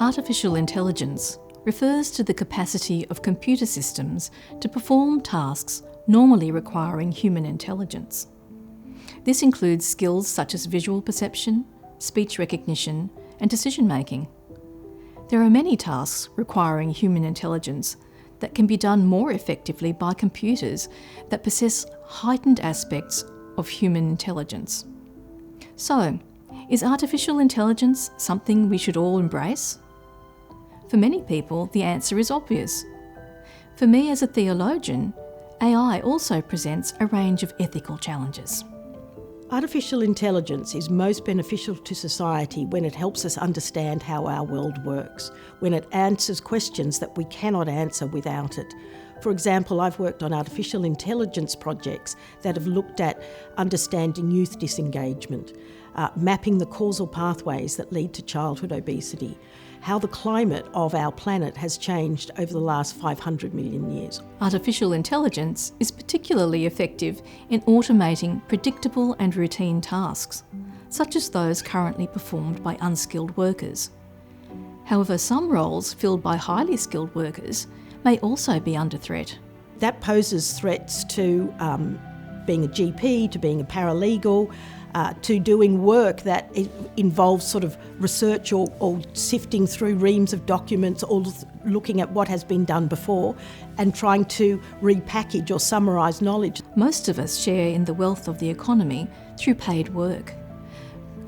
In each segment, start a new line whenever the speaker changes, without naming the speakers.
Artificial intelligence refers to the capacity of computer systems to perform tasks normally requiring human intelligence. This includes skills such as visual perception, speech recognition, and decision-making. There are many tasks requiring human intelligence that can be done more effectively by computers that possess heightened aspects of human intelligence. So, is artificial intelligence something we should all embrace? For many people, the answer is obvious. For me as a theologian, AI also presents a range of ethical challenges.
Artificial intelligence is most beneficial to society when it helps us understand how our world works, when it answers questions that we cannot answer without it. For example, I've worked on artificial intelligence projects that have looked at understanding youth disengagement, mapping the causal pathways that lead to childhood obesity, how the climate of our planet has changed over the last 500 million years.
Artificial intelligence is particularly effective in automating predictable and routine tasks, such as those currently performed by unskilled workers. However, some roles filled by highly skilled workers may also be under threat.
That poses threats to being a GP, to being a paralegal, to doing work that involves sort of research or sifting through reams of documents or looking at what has been done before and trying to repackage or summarise knowledge.
Most of us share in the wealth of the economy through paid work.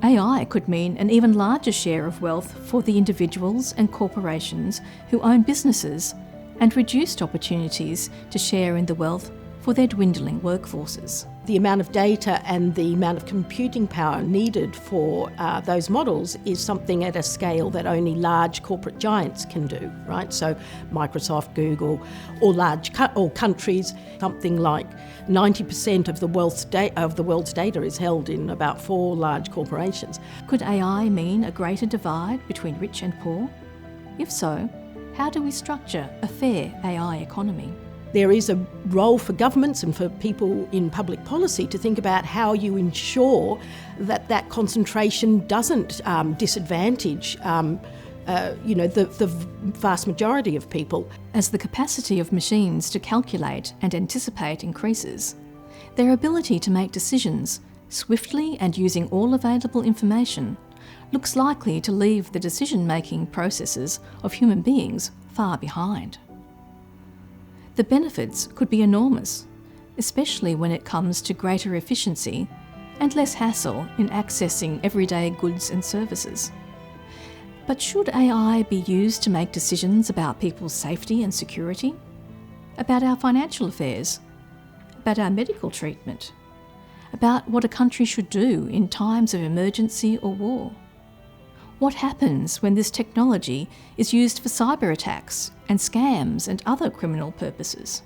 AI could mean an even larger share of wealth for the individuals and corporations who own businesses, and reduced opportunities to share in the wealth for their dwindling workforces.
The amount of data and the amount of computing power needed for those models is something at a scale that only large corporate giants can do, right? So Microsoft, Google, or or countries, something like 90% of the world's data is held in about 4 large corporations.
Could AI mean a greater divide between rich and poor? If so, how do we structure a fair AI economy?
There is a role for governments and for people in public policy to think about how you ensure that that concentration doesn't disadvantage the vast majority of people.
As the capacity of machines to calculate and anticipate increases, their ability to make decisions swiftly and using all available information looks likely to leave the decision-making processes of human beings far behind. The benefits could be enormous, especially when it comes to greater efficiency and less hassle in accessing everyday goods and services. But should AI be used to make decisions about people's safety and security? About our financial affairs? About our medical treatment? About what a country should do in times of emergency or war? What happens when this technology is used for cyber attacks and scams and other criminal purposes?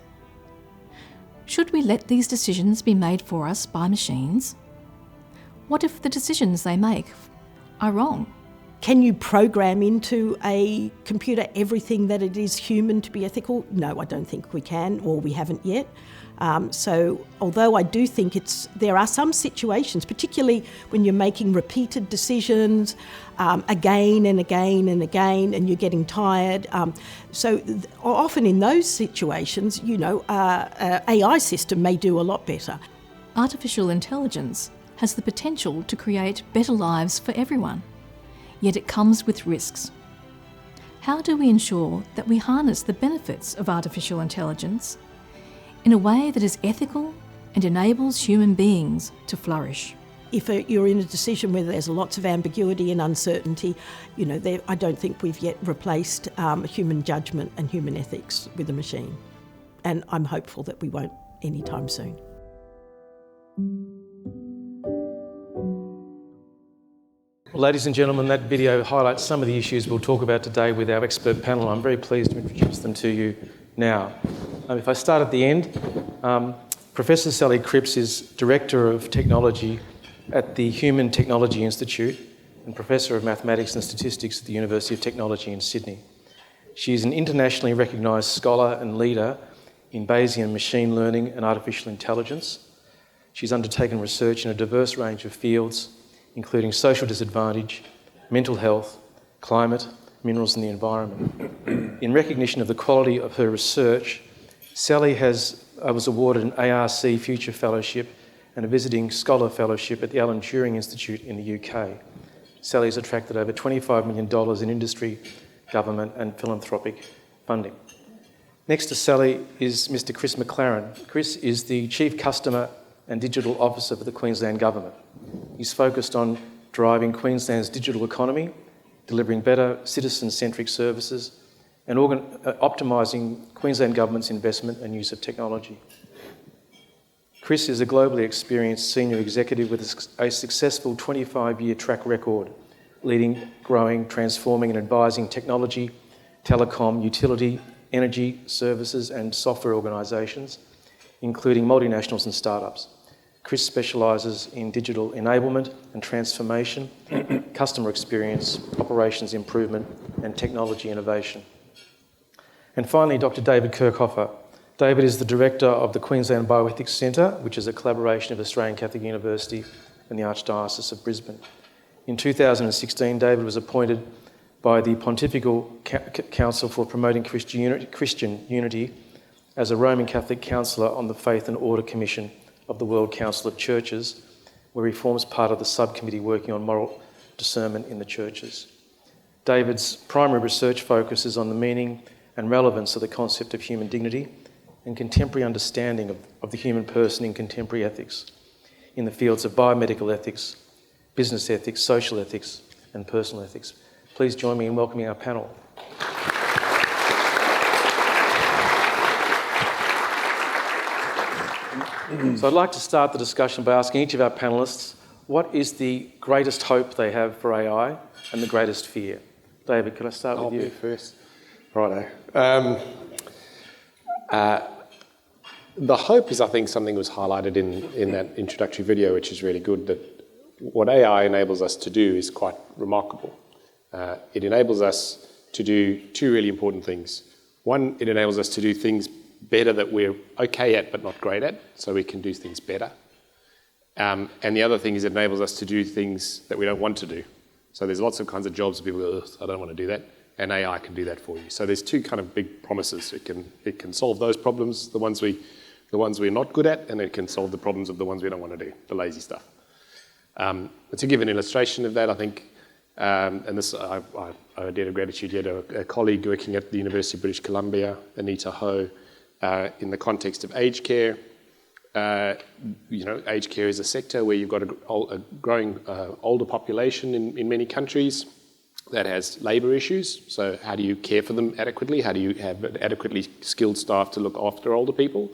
Should we let these decisions be made for us by machines? What if the decisions they make are wrong?
Can you program into a computer everything that it is human to be ethical? No, I don't think we can, or we haven't yet. So although I do think there are some situations, particularly when you're making repeated decisions again and again and again, and you're getting tired. So often in those situations, AI system may do a lot better.
Artificial intelligence has the potential to create better lives for everyone, yet it comes with risks. How do we ensure that we harness the benefits of artificial intelligence in a way that is ethical and enables human beings to flourish?
If you're in a decision where there's lots of ambiguity and uncertainty, I don't think we've yet replaced human judgment and human ethics with a machine. And I'm hopeful that we won't anytime soon.
Well, ladies and gentlemen, that video highlights some of the issues we'll talk about today with our expert panel. I'm very pleased to introduce them to you now. If I start at the end, Professor Sally Cripps is Director of Technology at the Human Technology Institute and Professor of Mathematics and Statistics at the University of Technology in Sydney. She is an internationally recognised scholar and leader in Bayesian machine learning and artificial intelligence. She's undertaken research in a diverse range of fields, including social disadvantage, mental health, climate, minerals and the environment. In recognition of the quality of her research, Sally was awarded an ARC Future Fellowship and a Visiting Scholar Fellowship at the Alan Turing Institute in the UK. Sally has attracted over $25 million in industry, government and philanthropic funding. Next to Sally is Mr. Chris McLaren. Chris is the Chief Customer and Digital Officer for the Queensland Government. He's focused on driving Queensland's digital economy, delivering better citizen-centric services and optimising Queensland Government's investment and use of technology. Chris is a globally experienced senior executive with a successful 25-year track record, leading, growing, transforming and advising technology, telecom, utility, energy, services and software organisations, including multinationals and startups. Chris specialises in digital enablement and transformation, customer experience, operations improvement and technology innovation. And finally, Dr. David Kirchhofer. David is the Director of the Queensland Bioethics Centre, which is a collaboration of Australian Catholic University and the Archdiocese of Brisbane. In 2016, David was appointed by the Pontifical Council for Promoting Christian Unity as a Roman Catholic counsellor on the Faith and Order Commission of the World Council of Churches, where he forms part of the subcommittee working on moral discernment in the churches. David's primary research focuses on the meaning and relevance of the concept of human dignity and contemporary understanding of the human person in contemporary ethics in the fields of biomedical ethics, business ethics, social ethics and personal ethics. Please join me in welcoming our panel. So I'd like to start the discussion by asking each of our panellists what is the greatest hope they have for AI and the greatest fear? David, can I start with you?
I'll be first. Righto. The hope is, I think, something was highlighted in that introductory video, which is really good, that what AI enables us to do is quite remarkable. It enables us to do two really important things. One, it enables us to do things better that we're okay at but not great at, so we can do things better. And the other thing is it enables us to do things that we don't want to do. So there's lots of kinds of jobs that people go, ugh, I don't want to do that, and AI can do that for you. So there's two kind of big promises. It can solve those problems, the ones we're not good at, and it can solve the problems of the ones we don't want to do, the lazy stuff. But to give an illustration of that, I think, and this I did a gratitude here to a colleague working at the University of British Columbia, Anita Ho, in the context of aged care. Aged care is a sector where you've got a growing older population in many countries that has labour issues. So how do you care for them adequately? How do you have adequately skilled staff to look after older people?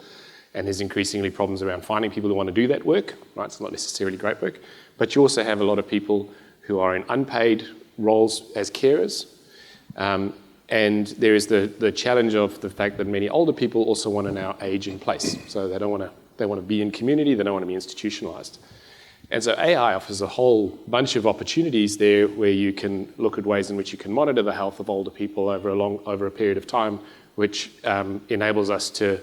And there's increasingly problems around finding people who want to do that work, right? It's not necessarily great work. But you also have a lot of people who are in unpaid roles as carers. And there is the challenge of the fact that many older people also want to now age in place. So they want to be in community, they don't want to be institutionalized. And so AI offers a whole bunch of opportunities there where you can look at ways in which you can monitor the health of older people over a period of time, which enables us to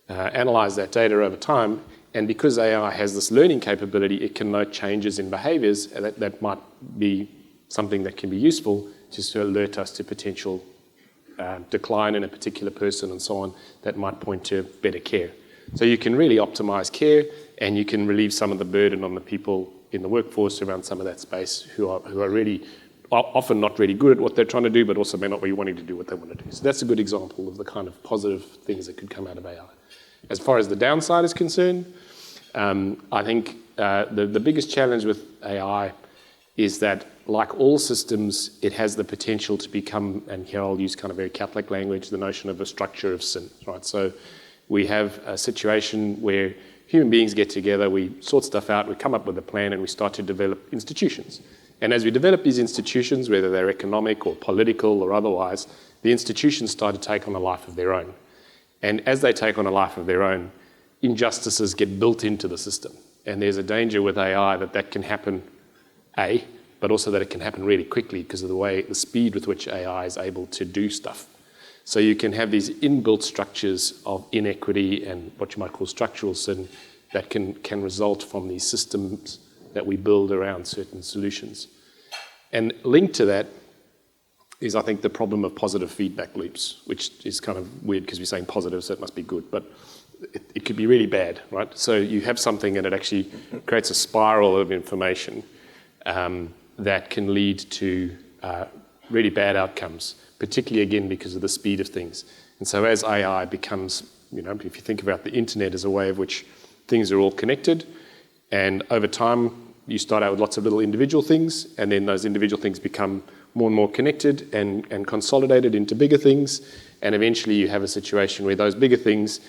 analyze that data over time. And because AI has this learning capability, it can note changes in behaviors that might be something that can be useful just to alert us to potential decline in a particular person and so on that might point to better care. So you can really optimize care and you can relieve some of the burden on the people in the workforce around some of that space who are really often not really good at what they're trying to do, but also may not be wanting to do what they want to do. So that's a good example of the kind of positive things that could come out of AI. As far as the downside is concerned, I think the biggest challenge with AI is that, like all systems, it has the potential to become, and here I'll use kind of very Catholic language, the notion of a structure of sin, right? So we have a situation where human beings get together, we sort stuff out, we come up with a plan, and we start to develop institutions. And as we develop these institutions, whether they're economic or political or otherwise, the institutions start to take on a life of their own. And as they take on a life of their own, injustices get built into the system. And there's a danger with AI that can happen, but also that it can happen really quickly because of the speed with which AI is able to do stuff. So you can have these inbuilt structures of inequity and what you might call structural sin that can result from these systems that we build around certain solutions. And linked to that, is I think the problem of positive feedback loops, which is kind of weird because we're saying positive, so it must be good, but it could be really bad, right? So you have something and it actually creates a spiral of information that can lead to really bad outcomes, particularly again because of the speed of things. And so as AI becomes, if you think about the internet as a way of which things are all connected, and over time you start out with lots of little individual things, and then those individual things become more and more connected and consolidated into bigger things, and eventually you have a situation where those bigger things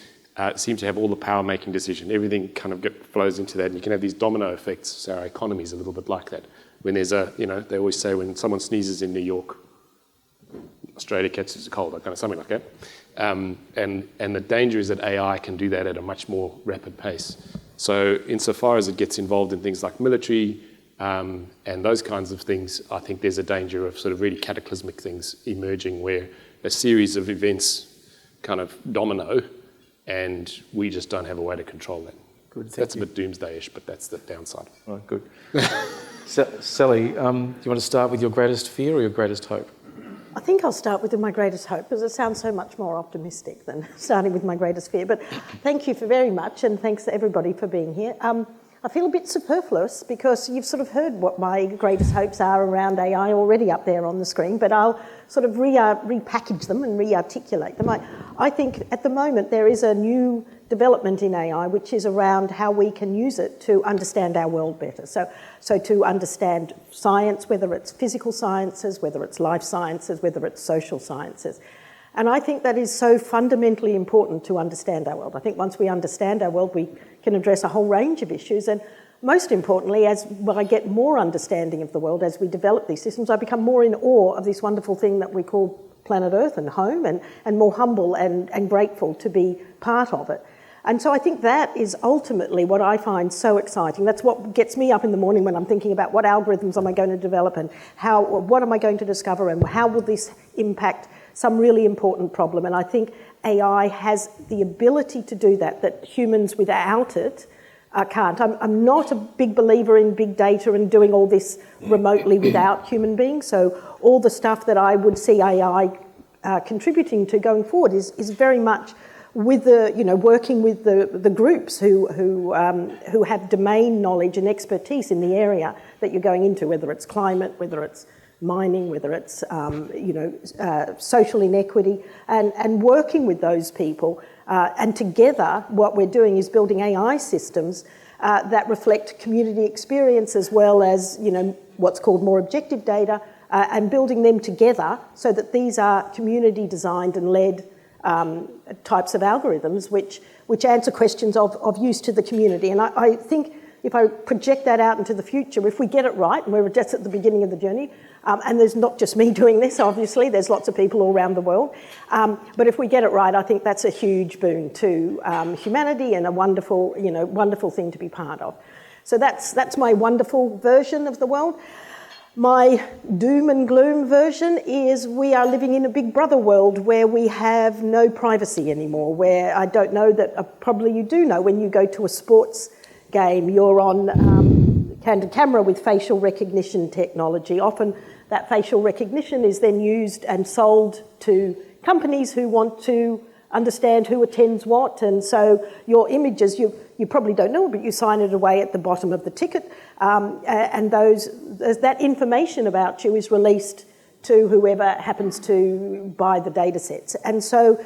seem to have all the power making decision. Everything kind of flows into that, and you can have these domino effects. So our economy is a little bit like that. When there's they always say when someone sneezes in New York, Australia catches a cold, kind of something like that. And the danger is that AI can do that at a much more rapid pace. So insofar as it gets involved in things like military and those kinds of things, I think there's a danger of sort of really cataclysmic things emerging where a series of events kind of domino, and we just don't have a way to control that.
Good,
that's a bit doomsday-ish, but that's the downside.
All right, good. Sally, do you want to start with your greatest fear or your greatest hope?
I think I'll start with my greatest hope because it sounds so much more optimistic than starting with my greatest fear. But thank you very much, and thanks to everybody for being here. I feel a bit superfluous because you've sort of heard what my greatest hopes are around AI already up there on the screen, but I'll sort of repackage them and re-articulate them. I think at the moment there is a new development in AI which is around how we can use it to understand our world better. So to understand science, whether it's physical sciences, whether it's life sciences, whether it's social sciences. And I think that is so fundamentally important to understand our world. I think once we understand our world, we can address a whole range of issues. And most importantly, as I get more understanding of the world, as we develop these systems, I become more in awe of this wonderful thing that we call planet Earth and home, and more humble and grateful to be part of it. And so I think that is ultimately what I find so exciting. That's what gets me up in the morning when I'm thinking about what algorithms am I going to develop and what am I going to discover and how will this impact some really important problem. And I think AI has the ability to do that humans without it can't. I'm not a big believer in big data and doing all this remotely without human beings. So all the stuff that I would see AI contributing to going forward is very much with working with the groups who have domain knowledge and expertise in the area that you're going into, whether it's climate, whether it's mining, whether it's social inequity, and working with those people. And together, what we're doing is building AI systems that reflect community experience as well as what's called more objective data, and building them together so that these are community designed and led types of algorithms which answer questions of use to the community. And I think if I project that out into the future, if we get it right, and we're just at the beginning of the journey, and there's not just me doing this, obviously, there's lots of people all around the world, but if we get it right, I think that's a huge boon to humanity and a wonderful thing to be part of. So that's my wonderful version of the world. My doom and gloom version is we are living in a Big Brother world where we have no privacy anymore, where I don't know that probably you do know when you go to a sports game, you're on candid camera with facial recognition technology. Often that facial recognition is then used and sold to companies who want to understand who attends what, and so your images, you probably don't know, but you sign it away at the bottom of the ticket, and that information about you is released to whoever happens to buy the data sets. And so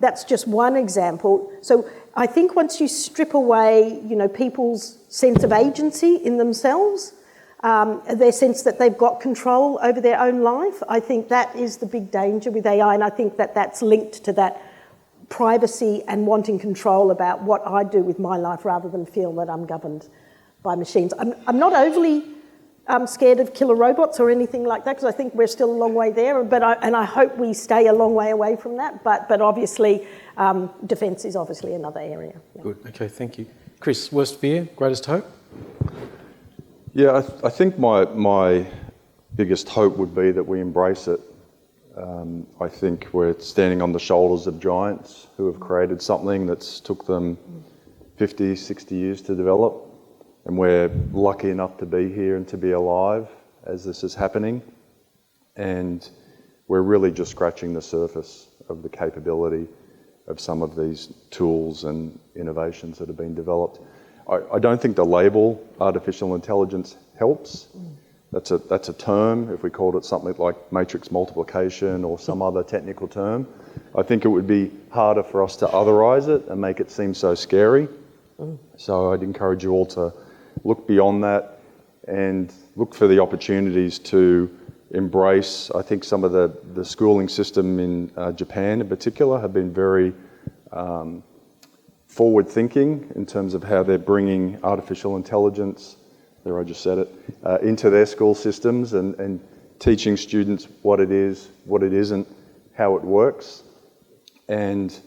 that's just one example. So I think once you strip away, people's sense of agency in themselves, their sense that they've got control over their own life, I think that is the big danger with AI, and I think that that's linked to that privacy and wanting control about what I do with my life rather than feel that I'm governed by machines. I'm not overly scared of killer robots or anything like that, because I think we're still a long way there, and I hope we stay a long way away from that, but obviously defence is obviously another area. Yeah.
Good, okay, thank you. Chris, worst fear, greatest hope?
Yeah, I think my biggest hope would be that we embrace it. I think we're standing on the shoulders of giants who have created something that's took them 50, 60 years to develop, and we're lucky enough to be here and to be alive as this is happening. And we're really just scratching the surface of the capability of some of these tools and innovations that have been developed. I don't think the label artificial intelligence helps. That's a term. If we called it something like matrix multiplication or some other technical term, I think it would be harder for us to otherize it and make it seem so scary. So I'd encourage you all to look beyond that and look for the opportunities to embrace. I think some of the schooling system in Japan in particular have been very forward thinking in terms of how they're bringing artificial intelligence, there I just said it, into their school systems and teaching students what it is, what it isn't, how it works. And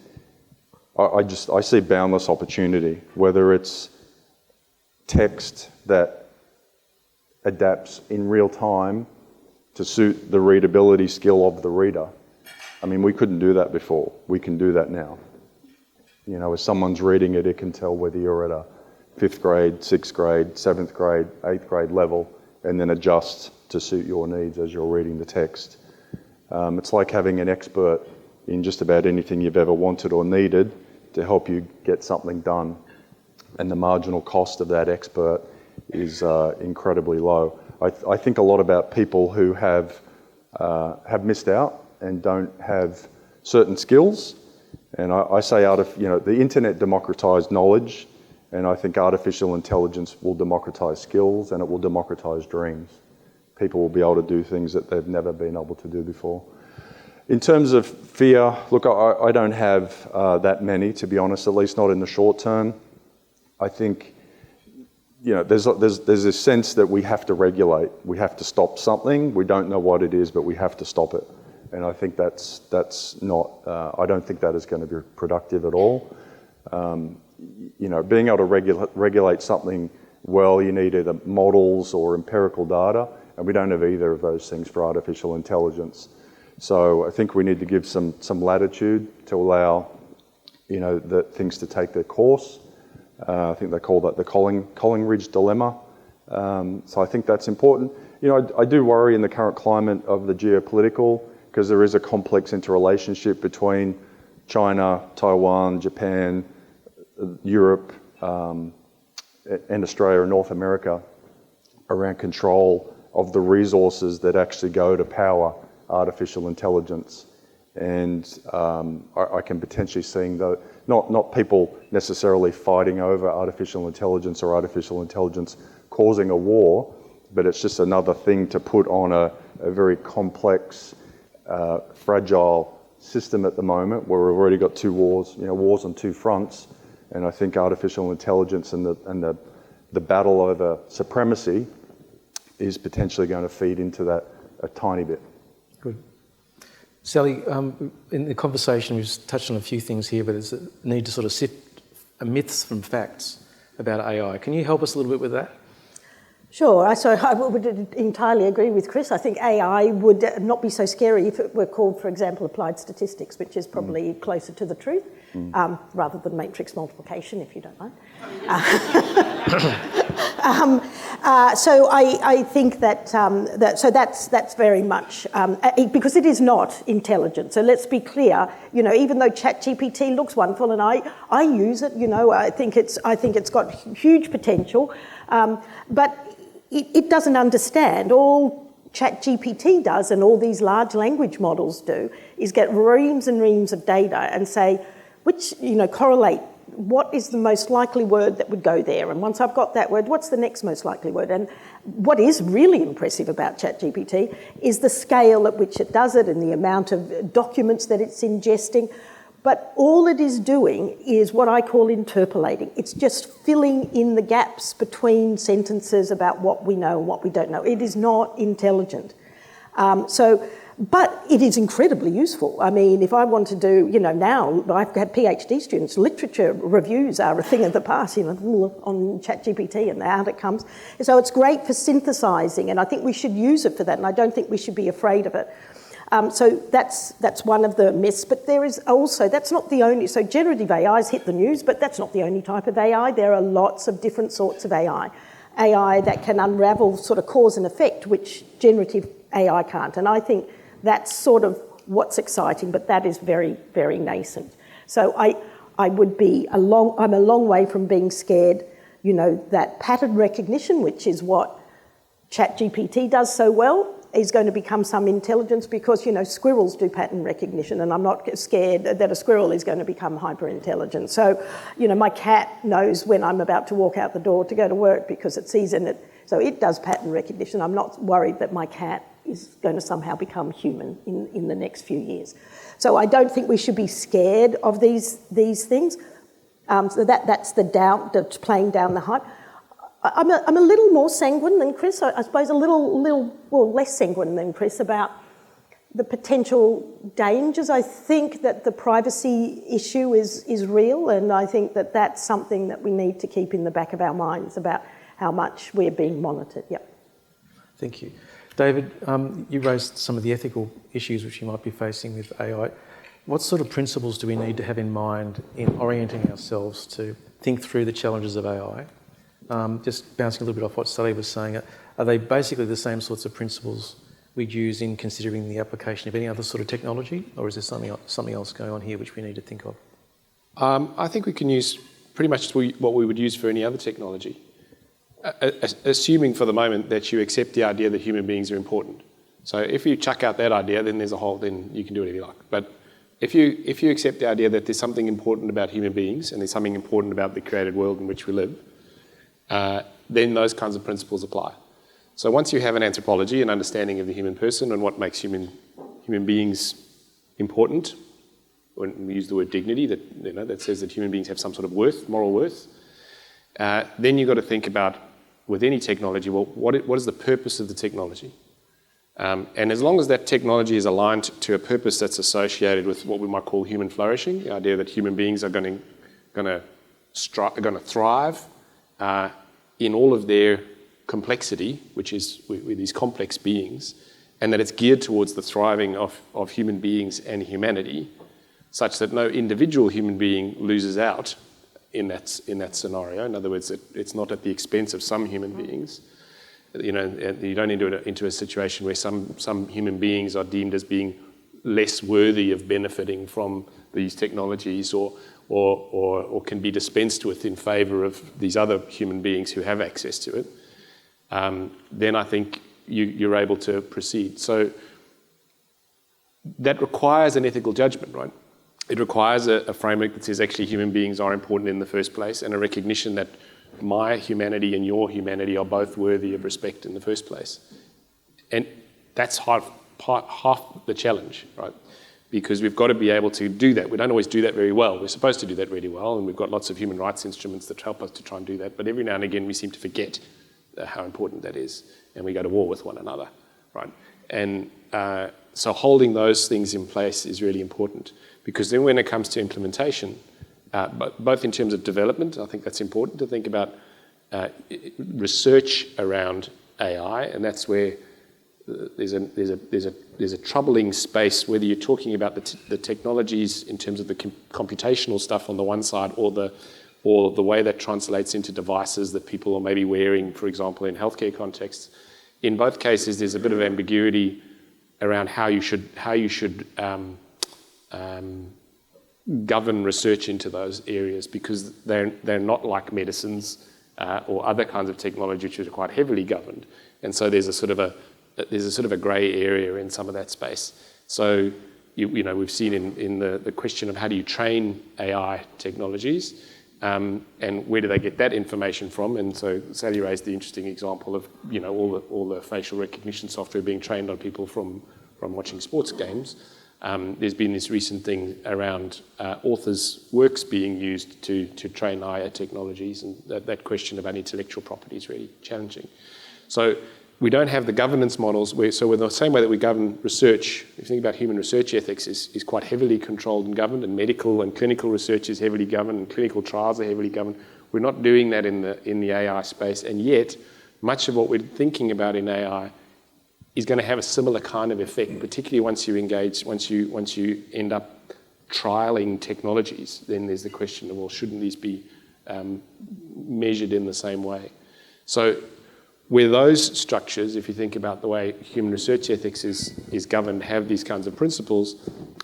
I see boundless opportunity, whether it's text that adapts in real time to suit the readability skill of the reader. I mean, we couldn't do that before. We can do that now. You know, as someone's reading it, it can tell whether you're at a 5th grade, 6th grade, 7th grade, 8th grade level, and then adjust to suit your needs as you're reading the text. It's like having an expert in just about anything you've ever wanted or needed to help you get something done. And the marginal cost of that expert is incredibly low. I think a lot about people who have missed out and don't have certain skills. And I say the internet democratized knowledge, and I think artificial intelligence will democratize skills and it will democratize dreams. People will be able to do things that they've never been able to do before. In terms of fear, look, I don't have that many, to be honest, at least not in the short term. I think, there's this sense that we have to regulate. We have to stop something. We don't know what it is, but we have to stop it. And I think that's not, I don't think that is going to be productive at all. Being able to regulate something well, you need either models or empirical data, and we don't have either of those things for artificial intelligence. So I think we need to give some latitude to allow, the things to take their course. I think they call that the Collingridge dilemma. So I think that's important. I do worry in the current climate of the geopolitical, because there is a complex interrelationship between China, Taiwan, Japan, Europe, and Australia and North America around control of the resources that actually go to power artificial intelligence. And I can potentially see not people necessarily fighting over artificial intelligence or artificial intelligence causing a war, but it's just another thing to put on a very complex, fragile system at the moment where we've already got two wars, wars on two fronts. And I think artificial intelligence and the battle over supremacy is potentially going to feed into that a tiny bit.
Good. Sally, in the conversation we've touched on a few things here, but there's a need to sort of sift myths from facts about AI. Can you help us a little bit with that?
Sure. So I would entirely agree with Chris. I think AI would not be so scary if it were called, for example, applied statistics, which is probably closer to the truth, rather than matrix multiplication, if you don't mind. So I think that's very much because it is not intelligent. So let's be clear. Even though ChatGPT looks wonderful and I use it, I think it's got huge potential, but it doesn't understand. All ChatGPT does and all these large language models do is get reams and reams of data and say, correlate what is the most likely word that would go there. And once I've got that word, what's the next most likely word? And what is really impressive about ChatGPT is the scale at which it does it and the amount of documents that it's ingesting. But all it is doing is what I call interpolating. It's just filling in the gaps between sentences about what we know and what we don't know. It is not intelligent. But it is incredibly useful. I mean, if I want to do, now I've had PhD students, literature reviews are a thing of the past, on ChatGPT and out it comes. So it's great for synthesising, and I think we should use it for that, and I don't think we should be afraid of it. So that's one of the myths, but there is also, that's not the only, so generative AI's hit the news, but that's not the only type of AI. There are lots of different sorts of AI. AI that can unravel sort of cause and effect, which generative AI can't. And I think That's sort of what's exciting, but that is very, very nascent. So I'm a long way from being scared, that pattern recognition, which is what ChatGPT does so well, is going to become some intelligence because, squirrels do pattern recognition, and I'm not scared that a squirrel is going to become hyper-intelligent. So, my cat knows when I'm about to walk out the door to go to work because it sees in it. So it does pattern recognition. I'm not worried that my cat is going to somehow become human in the next few years. So I don't think we should be scared of these things. So that's the playing down the hype. I'm a little more sanguine than Chris. I suppose a little less sanguine than Chris about the potential dangers. I think that the privacy issue is real, and I think that that's something that we need to keep in the back of our minds about how much we're being monitored. Yep.
Thank you. David, you raised some of the ethical issues which you might be facing with AI. What sort of principles do we need to have in mind in orienting ourselves to think through the challenges of AI? Just bouncing a little bit off what Sally was saying, are they basically the same sorts of principles we'd use in considering the application of any other sort of technology, or is there something else going on here which we need to think of?
I think we can use pretty much what we would use for any other technology, assuming for the moment that you accept the idea that human beings are important. So if you chuck out that idea, then then you can do whatever you like. But if you accept the idea that there's something important about human beings and there's something important about the created world in which we live, then those kinds of principles apply. So once you have an anthropology, an understanding of the human person and what makes human beings important, when we use the word dignity, that says that human beings have some sort of worth, moral worth, then you've got to think about, with any technology, well, what is the purpose of the technology? And as long as that technology is aligned to a purpose that's associated with what we might call human flourishing, the idea that human beings are going to thrive in all of their complexity, which is with these complex beings, and that it's geared towards the thriving of human beings and humanity, such that no individual human being loses out in that scenario. In other words, it's not at the expense of some human beings. You don't into a situation where some human beings are deemed as being less worthy of benefiting from these technologies or can be dispensed with in favour of these other human beings who have access to it, then I think you're able to proceed. So that requires an ethical judgment, right? It requires a framework that says actually human beings are important in the first place, and a recognition that my humanity and your humanity are both worthy of respect in the first place. And that's half the challenge, right? Because we've got to be able to do that. We don't always do that very well. We're supposed to do that really well, and we've got lots of human rights instruments that help us to try and do that. But every now and again, we seem to forget how important that is, and we go to war with one another, right? And so holding those things in place is really important, because then when it comes to implementation, both in terms of development, I think that's important to think about research around AI, and that's where there's a troubling space, whether you're talking about the technologies in terms of the computational stuff on the one side, or the way that translates into devices that people are maybe wearing, for example, in healthcare contexts. In both cases, there's a bit of ambiguity around how you should govern research into those areas, because they're not like medicines or other kinds of technology which are quite heavily governed, and so there's a sort of a grey area in some of that space. So we've seen in the question of how do you train AI technologies, and where do they get that information from? And so Sally raised the interesting example of all the facial recognition software being trained on people from watching sports games. There's been this recent thing around authors' works being used to train AI technologies, and that question about intellectual property is really challenging. So we don't have the governance models so in the same way that we govern research, if you think about human research ethics is quite heavily controlled and governed, and medical and clinical research is heavily governed, and clinical trials are heavily governed. We're not doing that in the AI space, and yet much of what we're thinking about in AI is going to have a similar kind of effect, particularly once you end up trialing technologies. Then there's the question of, well, shouldn't these be measured in the same way? So where those structures, if you think about the way human research ethics is governed, have these kinds of principles,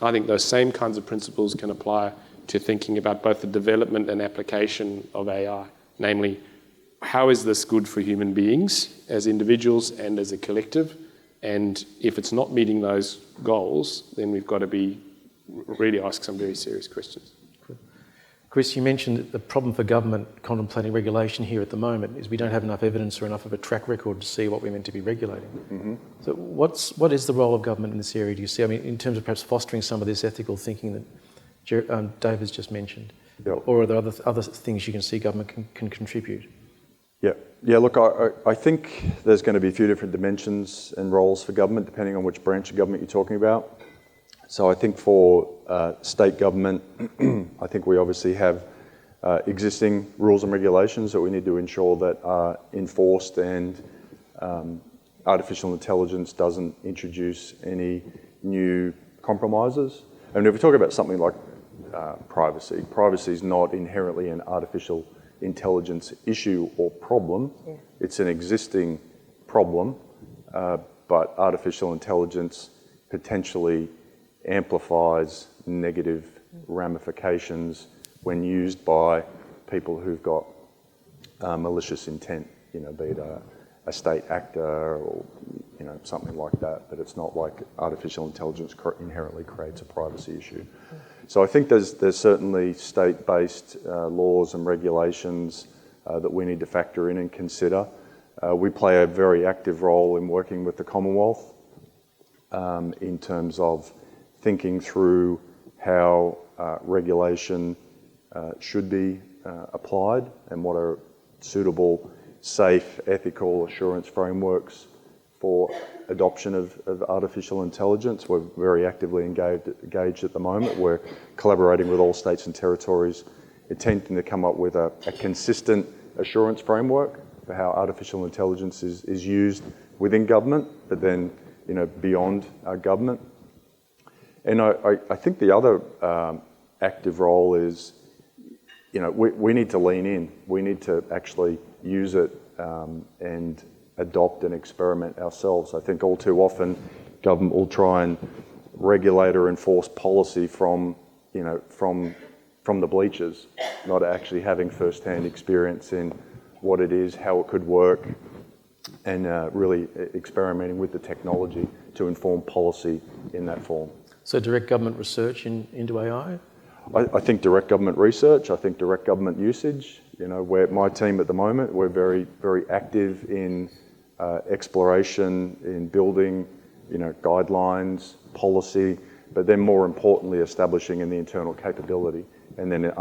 I think those same kinds of principles can apply to thinking about both the development and application of AI. Namely, how is this good for human beings as individuals and as a collective? And if it's not meeting those goals, then we've got to really ask some very serious questions.
Chris, you mentioned that the problem for government contemplating regulation here at the moment is we don't have enough evidence or enough of a track record to see what we're meant to be regulating. Mm-hmm. So what is the role of government in this area, do you see? I mean, in terms of perhaps fostering some of this ethical thinking that Dave has just mentioned? Yep. Or are there other things you can see government can contribute?
Yeah, look, I think there's going to be a few different dimensions and roles for government, depending on which branch of government you're talking about. So I think for state government, I think we obviously have existing rules and regulations that we need to ensure that are enforced, and artificial intelligence doesn't introduce any new compromises. And if we talk about something like privacy is not inherently an artificial intelligence issue or problem. Yeah. It's an existing problem, but artificial intelligence potentially amplifies negative ramifications when used by people who've got malicious intent, be it a state actor or something like that. But it's not like artificial intelligence inherently creates a privacy issue. So I think there's certainly state-based laws and regulations that we need to factor in and consider. We play a very active role in working with the Commonwealth in terms of thinking through how regulation should be applied and what are suitable, safe, ethical assurance frameworks for adoption of artificial intelligence. We're very actively engaged at the moment. We're collaborating with all states and territories, attempting to come up with a consistent assurance framework for how artificial intelligence is used within government, but then beyond our government. And I think the other active role is, we need to lean in. We need to actually use it and adopt and experiment ourselves. I think all too often government will try and regulate or enforce policy from the bleachers, not actually having first-hand experience in what it is, how it could work, and really experimenting with the technology to inform policy in that form.
So direct government research into AI?
I think direct government research, I think direct government usage. Where my team at the moment, we're very, very active in exploration, in building, guidelines, policy, but then more importantly, establishing in the internal capability, and then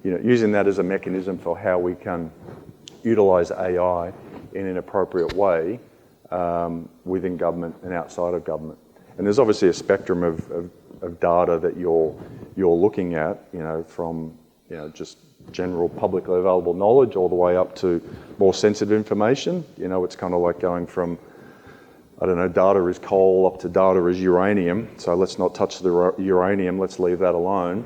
using that as a mechanism for how we can utilise AI in an appropriate way within government and outside of government. And there's obviously a spectrum of data that you're looking at, from just general publicly available knowledge all the way up to more sensitive information. It's kind of like going from, data is coal up to data is uranium. So let's not touch the uranium, let's leave that alone.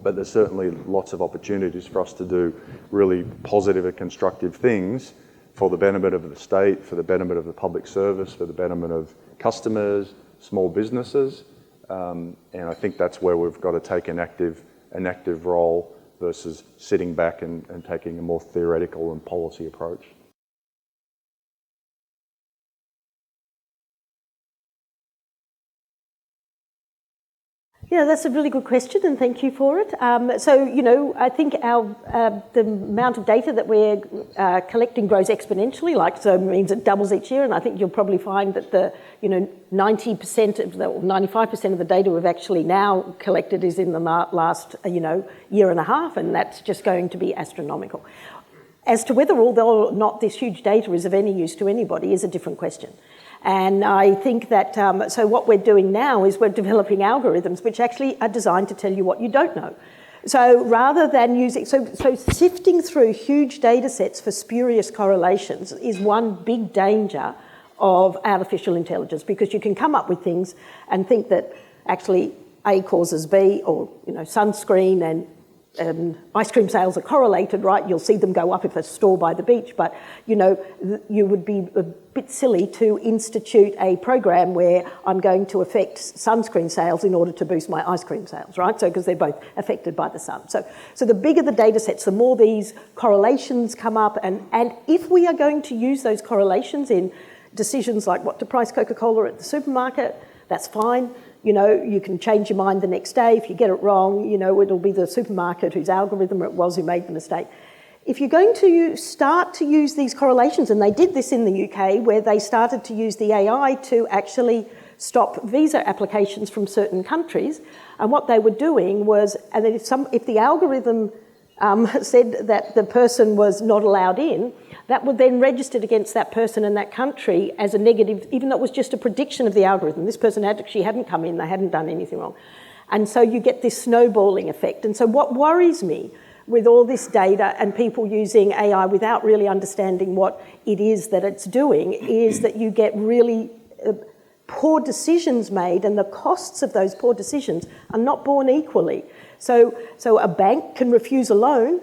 But there's certainly lots of opportunities for us to do really positive and constructive things for the benefit of the state, for the benefit of the public service, for the benefit of customers, small businesses. And I think that's where we've got to take an active role versus sitting back and taking a more theoretical and policy approach.
Yeah, that's a really good question, and thank you for it. I think the amount of data that we're collecting grows exponentially, so it means it doubles each year, and I think you'll probably find that the 90% or 95% of the data we've actually now collected is in the last year and a half, and that's just going to be astronomical. As to whether or not this huge data is of any use to anybody is a different question. And I think that, so what we're doing now is we're developing algorithms which actually are designed to tell you what you don't know. So rather than using, so sifting through huge data sets for spurious correlations is one big danger of artificial intelligence, because you can come up with things and think that actually A causes B, or sunscreen and ice cream sales are correlated, right? You'll see them go up if there's a store by the beach, but you know, you would be a bit silly to institute a program where I'm going to affect sunscreen sales in order to boost my ice cream sales, right? So, because they're both affected by the sun. So the bigger the data sets, the more these correlations come up, and if we are going to use those correlations in decisions like what to price Coca-Cola at the supermarket, that's fine. You know, you can change your mind the next day. If you get it wrong, you know, it'll be the supermarket whose algorithm it was who made the mistake. If you're going to start to use these correlations, and they did this in the UK, where they started to use the AI to actually stop visa applications from certain countries, and what they were doing was, and then if the algorithm said that the person was not allowed in, that would then registered against that person in that country as a negative, even though it was just a prediction of the algorithm. This person actually hadn't come in, they hadn't done anything wrong. And so you get this snowballing effect. And so what worries me with all this data and people using AI without really understanding what it is that it's doing is that you get really poor decisions made, and the costs of those poor decisions are not borne equally. So a bank can refuse a loan,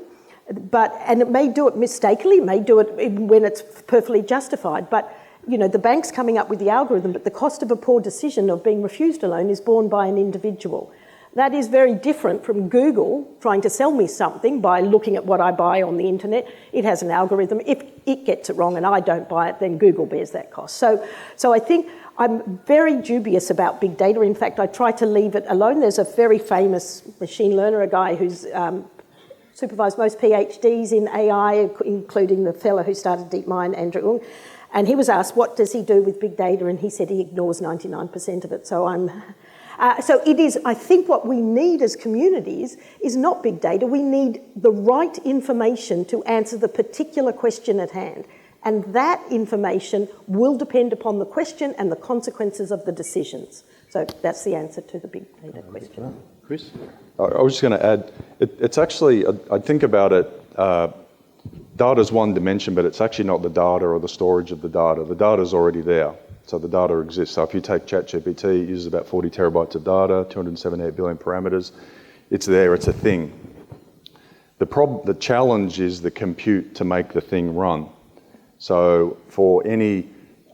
and it may do it mistakenly, it may do it when it's perfectly justified, but you know, the bank's coming up with the algorithm, but the cost of a poor decision of being refused a loan is borne by an individual. That is very different from Google trying to sell me something by looking at what I buy on the internet. It has an algorithm. If it gets it wrong and I don't buy it, then Google bears that cost. So I think I'm very dubious about big data. In fact, I try to leave it alone. There's a very famous machine learner, a guy who's supervised most PhDs in AI, including the fellow who started DeepMind, Andrew Ng. And he was asked, what does he do with big data? And he said he ignores 99% of it. So it is, I think what we need as communities is not big data. We need the right information to answer the particular question at hand. And that information will depend upon the question and the consequences of the decisions. So that's the answer to the big data question.
Chris? I was just going to add, it's actually, I think about it, data is one dimension, but it's actually not the data or the storage of the data. The data is already there, so the data exists. So if you take ChatGPT, it uses about 40 terabytes of data, 278 billion parameters. It's there, it's a thing. The challenge is the compute to make the thing run. So for any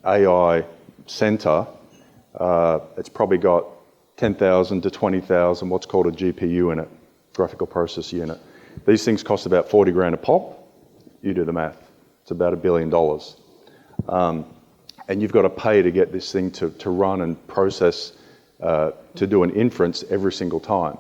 AI center, it's probably got 10,000 to 20,000 what's called a GPU in it, graphical process unit. These things cost about 40 grand a pop. You do the math. It's about $1 billion. And you've got to pay to get this thing to run and process, to do an inference every single time.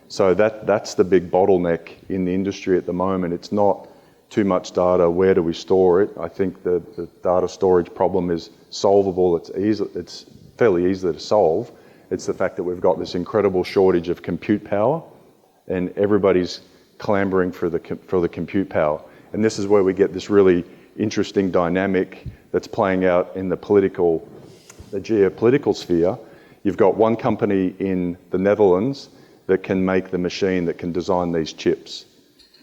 So that's the big bottleneck in the industry at the moment. It's not too much data, where do we store it? I think the data storage problem is solvable. It's fairly easy to solve. It's the fact that we've got this incredible shortage of compute power, and everybody's clambering for the compute power. And this is where we get this really interesting dynamic that's playing out in the geopolitical sphere. You've got one company in the Netherlands that can make the machine that can design these chips.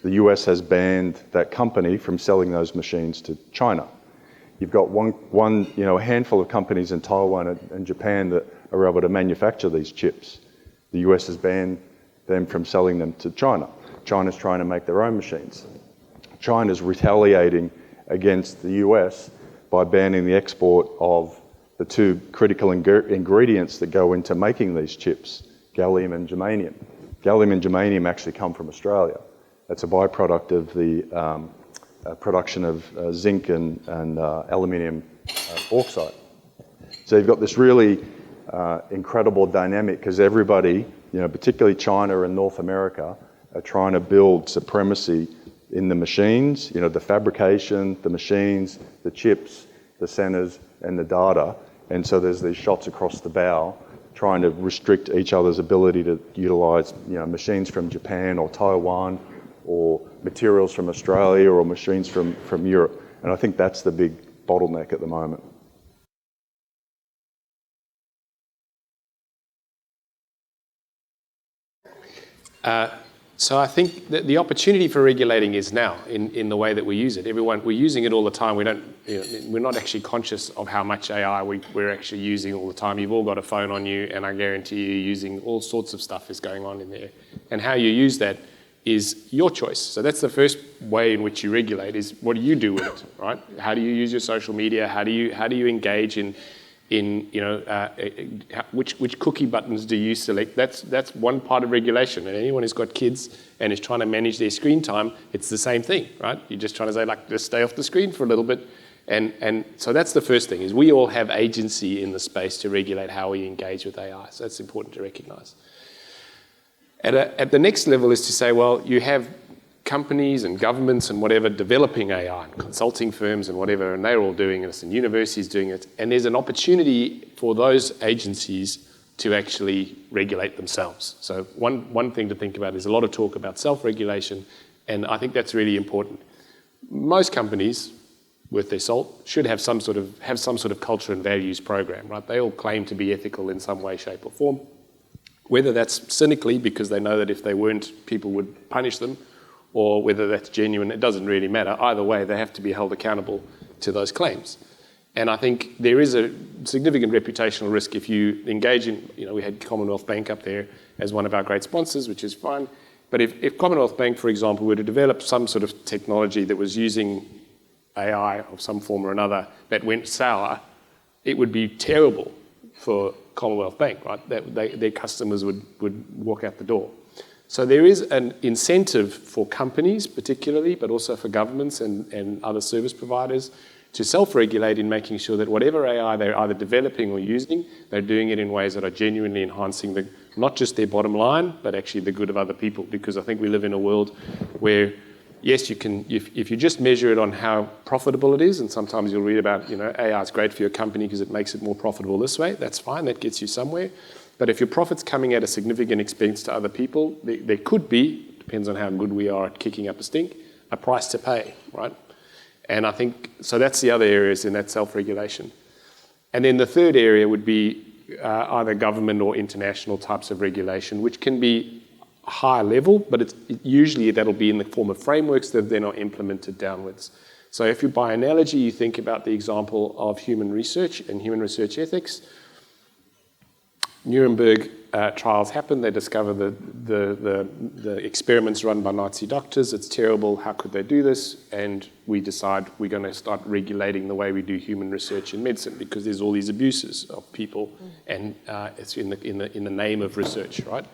The US has banned that company from selling those machines to China. You've got a handful of companies in Taiwan and Japan that are able to manufacture these chips. The US has banned them from selling them to China. China's trying to make their own machines. China's retaliating against the US by banning the export of the two critical ingredients that go into making these chips, gallium and germanium. Gallium and germanium actually come from Australia. That's a byproduct of the production of zinc and aluminium bauxite. So you've got this really incredible dynamic, because everybody, particularly China and North America, are trying to build supremacy in the machines, the fabrication, the machines, the chips, the centers, and the data. And so there's these shots across the bow trying to restrict each other's ability to utilize, machines from Japan or Taiwan, or materials from Australia, or machines from Europe. And I think that's the big bottleneck at the moment.
So I think that the opportunity for regulating is now in the way that we use it. We're using it all the time. We're not actually conscious of how much AI we're actually using all the time. You've all got a phone on you, and I guarantee you using all sorts of stuff is going on in there. And how you use that is your choice. So that's the first way in which you regulate, is what do you do with it, right? How do you use your social media? How do you engage in which cookie buttons do you select? That's one part of regulation. And anyone who's got kids and is trying to manage their screen time, it's the same thing, right? You're just trying to say, like, just stay off the screen for a little bit. And so that's the first thing, is we all have agency in the space to regulate how we engage with AI. So that's important to recognize. At the next level is to say, well, you have companies and governments and whatever developing AI, and consulting firms and whatever, and they're all doing this, and universities doing it. And there's an opportunity for those agencies to actually regulate themselves. So one thing to think about is a lot of talk about self-regulation, and I think that's really important. Most companies, worth their salt, should have some sort of culture and values program, right? They all claim to be ethical in some way, shape, or form. Whether that's cynically because they know that if they weren't, people would punish them, or whether that's genuine, it doesn't really matter. Either way, they have to be held accountable to those claims. And I think there is a significant reputational risk if you engage in, we had Commonwealth Bank up there as one of our great sponsors, which is fine. But if Commonwealth Bank, for example, were to develop some sort of technology that was using AI of some form or another that went sour, it would be terrible for Commonwealth Bank, right? Their customers would walk out the door. So there is an incentive for companies particularly, but also for governments and other service providers to self-regulate in making sure that whatever AI they're either developing or using, they're doing it in ways that are genuinely enhancing not just their bottom line, but actually the good of other people. Because I think we live in a world where, yes, you can, if you just measure it on how profitable it is, and sometimes you'll read about, AI is great for your company because it makes it more profitable this way, that's fine, that gets you somewhere. But if your profit's coming at a significant expense to other people, there could be, depends on how good we are at kicking up a stink, a price to pay, right? And I think, so that's the other areas in that self-regulation. And then the third area would be either government or international types of regulation, which can be high level, but usually that'll be in the form of frameworks that then are implemented downwards. So if you, by analogy, you think about the example of human research and human research ethics, Nuremberg trials happen. They discover the experiments run by Nazi doctors. It's terrible. How could they do this? And we decide we're going to start regulating the way we do human research in medicine because there's all these abuses of people, and it's in the name of research, right?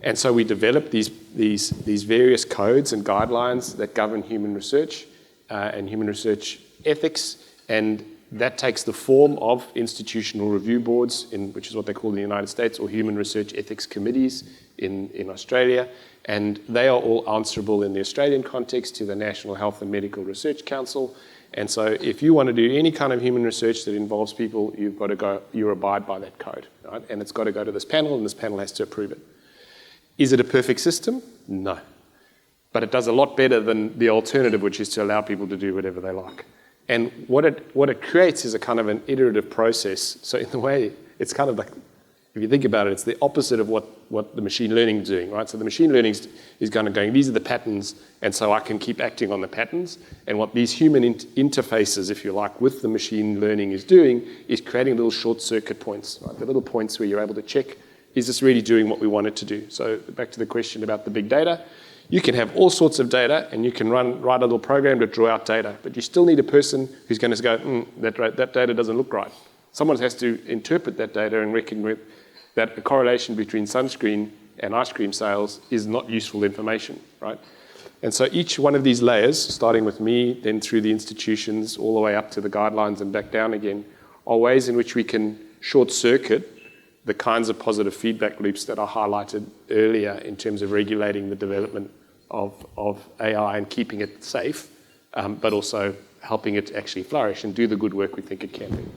And so we develop these various codes and guidelines that govern human research and human research ethics, and that takes the form of institutional review boards, which is what they call in the United States, or human research ethics committees in Australia. And they are all answerable in the Australian context to the National Health and Medical Research Council. And so if you want to do any kind of human research that involves people, you abide by that code, right? And it's got to go to this panel, and this panel has to approve it. Is it a perfect system? No. But it does a lot better than the alternative, which is to allow people to do whatever they like. And what it creates is a kind of an iterative process. So in a way, it's kind of like, if you think about it, it's the opposite of what the machine learning is doing, right? So the machine learning is kind of going, these are the patterns, and so I can keep acting on the patterns. And what these human interfaces, if you like, with the machine learning is doing is creating little short circuit points, right? The little points where you're able to check, is this really doing what we want it to do? So back to the question about the big data. You can have all sorts of data, and you can write a little program to draw out data, but you still need a person who's going to go, that data doesn't look right. Someone has to interpret that data and reckon that a correlation between sunscreen and ice cream sales is not useful information, right? And so each one of these layers, starting with me, then through the institutions, all the way up to the guidelines and back down again, are ways in which we can short-circuit the kinds of positive feedback loops that are highlighted earlier in terms of regulating the development of AI and keeping it safe, but also helping it actually flourish and do the good work we think it can do.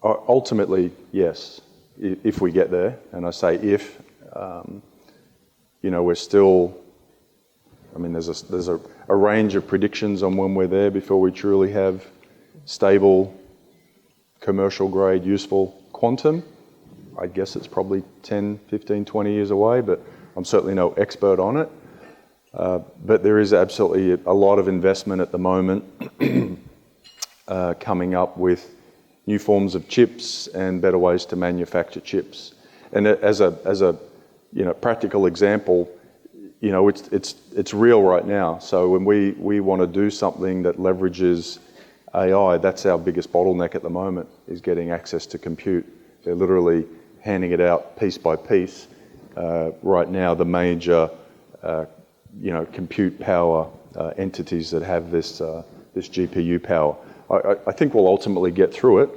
Ultimately, yes, if we get there, and I say if, we're still, there's a range of predictions on when we're there before we truly have stable, commercial grade, useful quantum. I guess it's probably 10, 15, 20 years away, but I'm certainly no expert on it. But there is absolutely a lot of investment at the moment coming up with, new forms of chips and better ways to manufacture chips. And as a practical example, it's real right now. So when we want to do something that leverages AI, that's our biggest bottleneck at the moment, is getting access to compute. They're literally handing it out piece by piece. Right now, the major, compute power entities that have this GPU power. I think we'll ultimately get through it,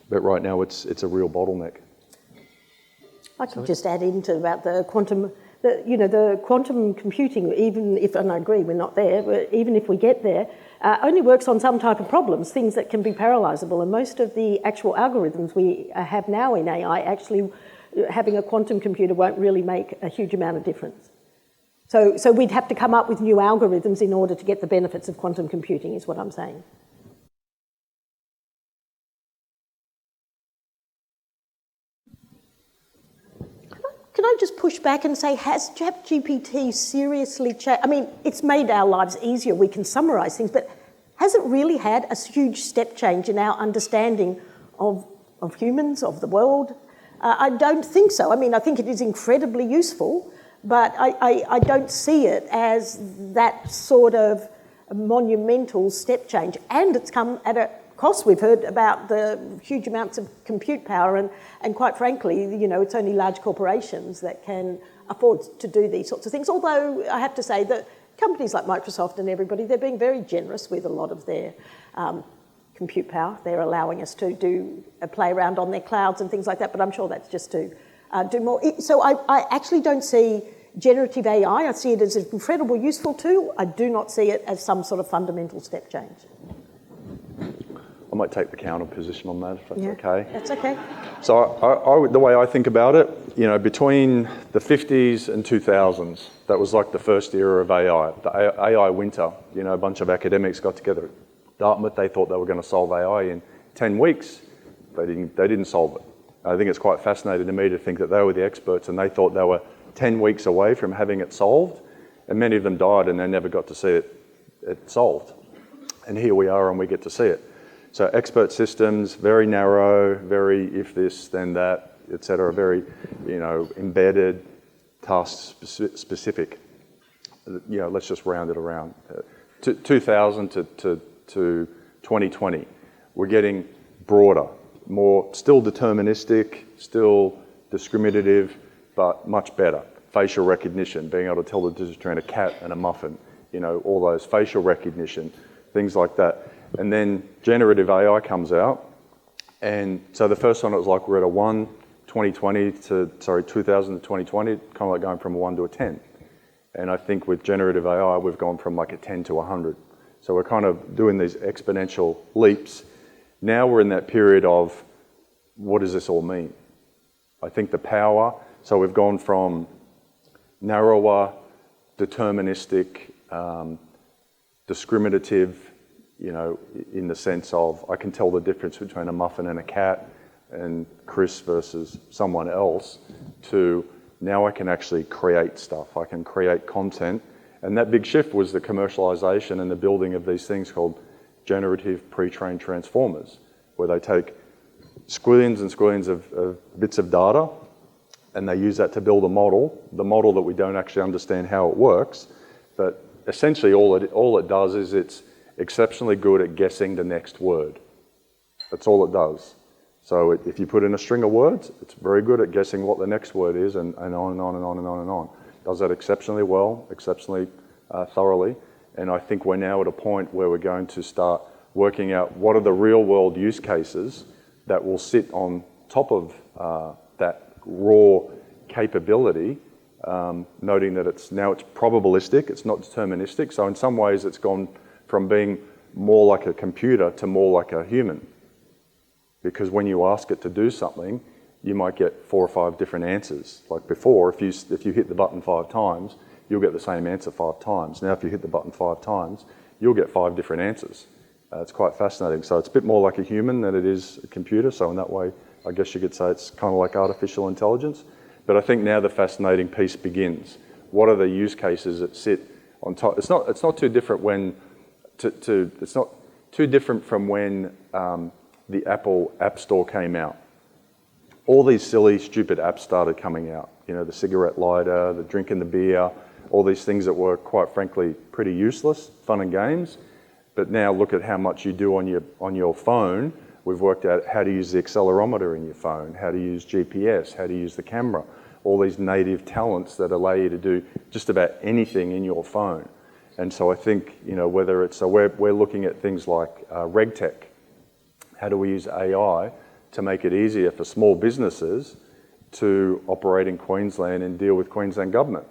but right now it's a real bottleneck.
I could just add into about the quantum. The quantum computing, even if, and I agree we're not there, but even if we get there, only works on some type of problems, things that can be parallelizable. And most of the actual algorithms we have now in AI, actually having a quantum computer won't really make a huge amount of difference. So we'd have to come up with new algorithms in order to get the benefits of quantum computing, is what I'm saying. Can I just push back and say, has ChatGPT seriously changed? I mean, it's made our lives easier. We can summarise things, but has it really had a huge step change in our understanding of humans, of the world? I don't think so. I mean, I think it is incredibly useful, but I don't see it as that sort of monumental step change. And it's come at a cost. We've heard about the huge amounts of compute power, and quite frankly, it's only large corporations that can afford to do these sorts of things. Although I have to say that companies like Microsoft and everybody, they're being very generous with a lot of their compute power. They're allowing us to do a play around on their clouds and things like that, but I'm sure that's just to do more. So I actually don't see generative AI. I see it as an incredibly useful tool. I do not see it as some sort of fundamental step change.
I might take the counter position on that, if that's okay.
That's okay.
So the way I think about it, between the 50s and 2000s, that was like the first era of AI, the AI winter. A bunch of academics got together at Dartmouth. They thought they were going to solve AI in 10 weeks. They didn't solve it. I think it's quite fascinating to me to think that they were the experts and they thought they were 10 weeks away from having it solved, and many of them died and they never got to see it solved. And here we are and we get to see it. So expert systems, very narrow, very if this, then that, etc. Very, embedded, task specific. Let's just round it around. 2000 to 2020, we're getting broader, more still deterministic, still discriminative, but much better. Facial recognition, being able to tell the difference between a cat and a muffin, all those facial recognition, things like that. And then generative AI comes out. And so the first one, it was like we're at a 2000 to 2020, kind of like going from a 1 to a 10. And I think with generative AI, we've gone from like a 10 to 100. So we're kind of doing these exponential leaps. Now we're in that period of, what does this all mean? I think the power, so we've gone from narrower, deterministic, discriminative, in the sense of I can tell the difference between a muffin and a cat and Chris versus someone else, to now I can actually create stuff. I can create content. And that big shift was the commercialization and the building of these things called generative pre-trained transformers, where they take squillions and squillions of bits of data and they use that to build a model, the model that we don't actually understand how it works, but essentially all it does is it's exceptionally good at guessing the next word. That's all it does. So if you put in a string of words, it's very good at guessing what the next word is, and on and on and on and on and on. Does that exceptionally well, exceptionally thoroughly. And I think we're now at a point where we're going to start working out what are the real world use cases that will sit on top of that raw capability, noting that it's probabilistic, it's not deterministic. So in some ways it's gone from being more like a computer to more like a human. Because when you ask it to do something, you might get 4 or 5 different answers. Like before, if you hit the button 5 times, you'll get the same answer 5 times. Now if you hit the button 5 times, you'll get 5 different answers. It's quite fascinating. So it's a bit more like a human than it is a computer. So in that way, I guess you could say it's kind of like artificial intelligence. But I think now the fascinating piece begins. What are the use cases that sit on top? It's not too different when it's not too different from when the Apple App Store came out, all these silly, stupid apps started coming out. You know, the cigarette lighter, the drinking the beer, all these things that were, quite frankly, pretty useless, fun and games. But now look at how much you do on your phone. We've worked out how to use the accelerometer in your phone, how to use GPS, how to use the camera, all these native talents that allow you to do just about anything in your phone. And so I think, you know, whether it's, so we're looking at things like RegTech. How do we use AI to make it easier for small businesses to operate in Queensland and deal with Queensland government?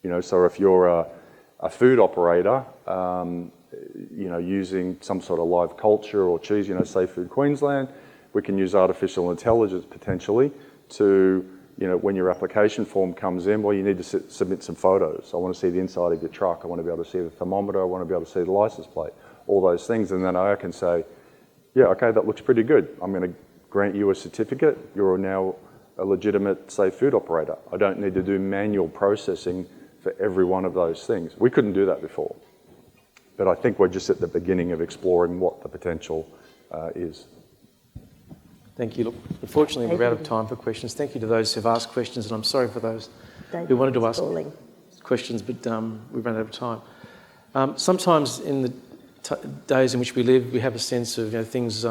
You know, so if you're a food operator, you know, using some sort of live culture or cheese, you know, Safe Food Queensland, we can use artificial intelligence potentially to, you know, when your application form comes in, well, you need to submit some photos. I want to see the inside of your truck. I want to be able to see the thermometer. I want to be able to see the license plate, all those things. And then I can say, yeah, okay, that looks pretty good. I'm going to grant you a certificate. You're now a legitimate safe food operator. I don't need to do manual processing for every one of those things. We couldn't do that before. But I think we're just at the beginning of exploring what the potential is.
Thank you. Look, unfortunately, we're out of time for questions. Thank you to those who've asked questions, and I'm sorry for those who wanted to ask questions, but we've run out of time. Sometimes in the days in which we live, we have a sense of, you know, things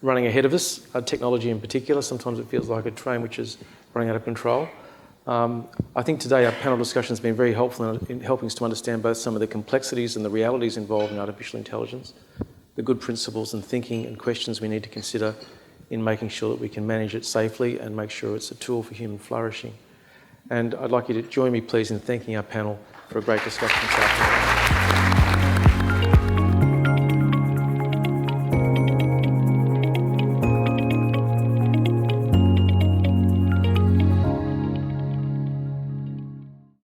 running ahead of us, technology in particular. Sometimes it feels like a train which is running out of control. I think today our panel discussion has been very helpful in helping us to understand both some of the complexities and the realities involved in artificial intelligence, the good principles and thinking and questions we need to consider in making sure that we can manage it safely and make sure it's a tool for human flourishing. And I'd like you to join me, please, in thanking our panel for a great discussion this afternoon.